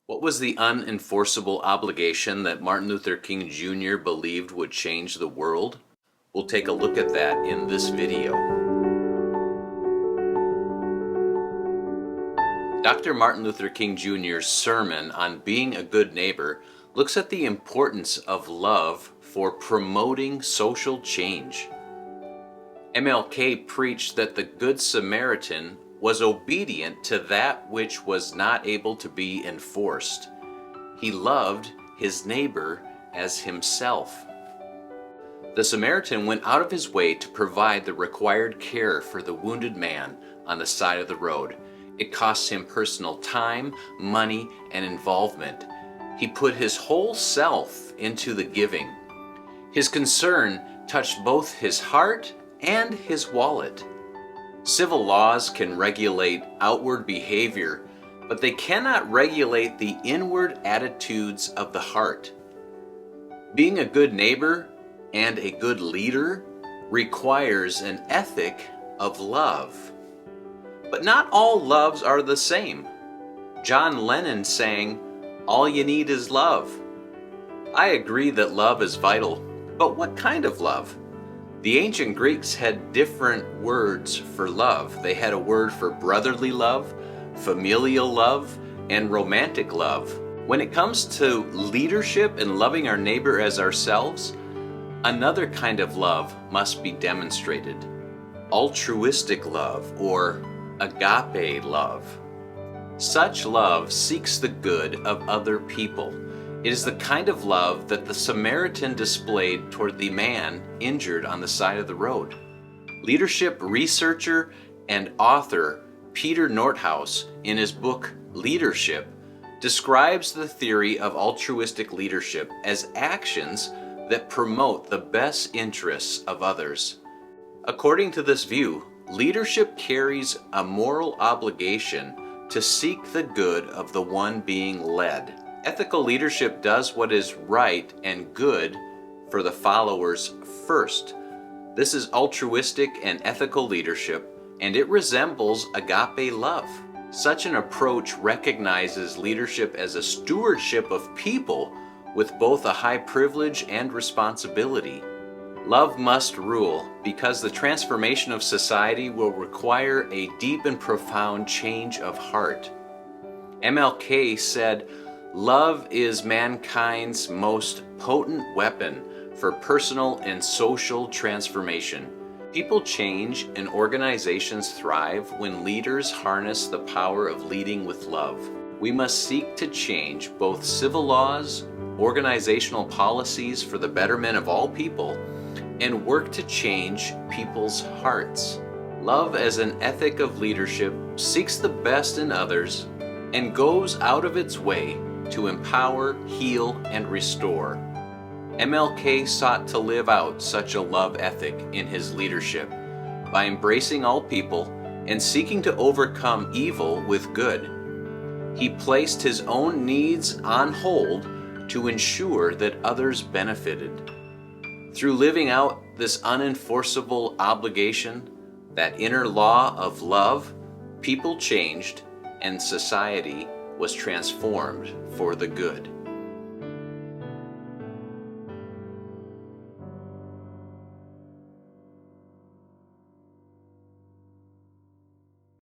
What was the unenforceable obligation that Martin Luther King Jr. believed would change the world? We'll take a look at that in this video. Dr. Martin Luther King Jr.'s sermon on being a good neighbor looks at the importance of love for promoting social change. MLK preached that the Good Samaritan was obedient to that which was not able to be enforced. He loved his neighbor as himself. The Samaritan went out of his way to provide the required care for the wounded man on the side of the road. It cost him personal time, money, and involvement. He put his whole self into the giving. His concern touched both his heart and his wallet. Civil laws can regulate outward behavior, but they cannot regulate the inward attitudes of the heart. Being a good neighbor and a good leader requires an ethic of love. But not all loves are the same. John Lennon sang, "All you need is love." I agree that love is vital, but what kind of love? The ancient Greeks had different words for love. They had a word for brotherly love, familial love, and romantic love. When it comes to leadership and loving our neighbor as ourselves, another kind of love must be demonstrated. Altruistic love, or agape love. Such love seeks the good of other people. It is the kind of love that the Samaritan displayed toward the man injured on the side of the road. Leadership researcher and author Peter Nordhaus, in his book Leadership, describes the theory of altruistic leadership as actions that promote the best interests of others. According to this view, leadership carries a moral obligation to seek the good of the one being led. Ethical leadership does what is right and good for the followers first. This is altruistic and ethical leadership, and it resembles agape love. Such an approach recognizes leadership as a stewardship of people with both a high privilege and responsibility. Love must rule because the transformation of society will require a deep and profound change of heart. MLK said, "Love is mankind's most potent weapon for personal and social transformation." People change and organizations thrive when leaders harness the power of leading with love. We must seek to change both civil laws, organizational policies for the betterment of all people, and work to change people's hearts. Love as an ethic of leadership seeks the best in others and goes out of its way to empower, heal, and restore. MLK sought to live out such a love ethic in his leadership by embracing all people and seeking to overcome evil with good. He placed his own needs on hold to ensure that others benefited. Through living out this unenforceable obligation, that inner law of love, people changed and society was transformed for the good.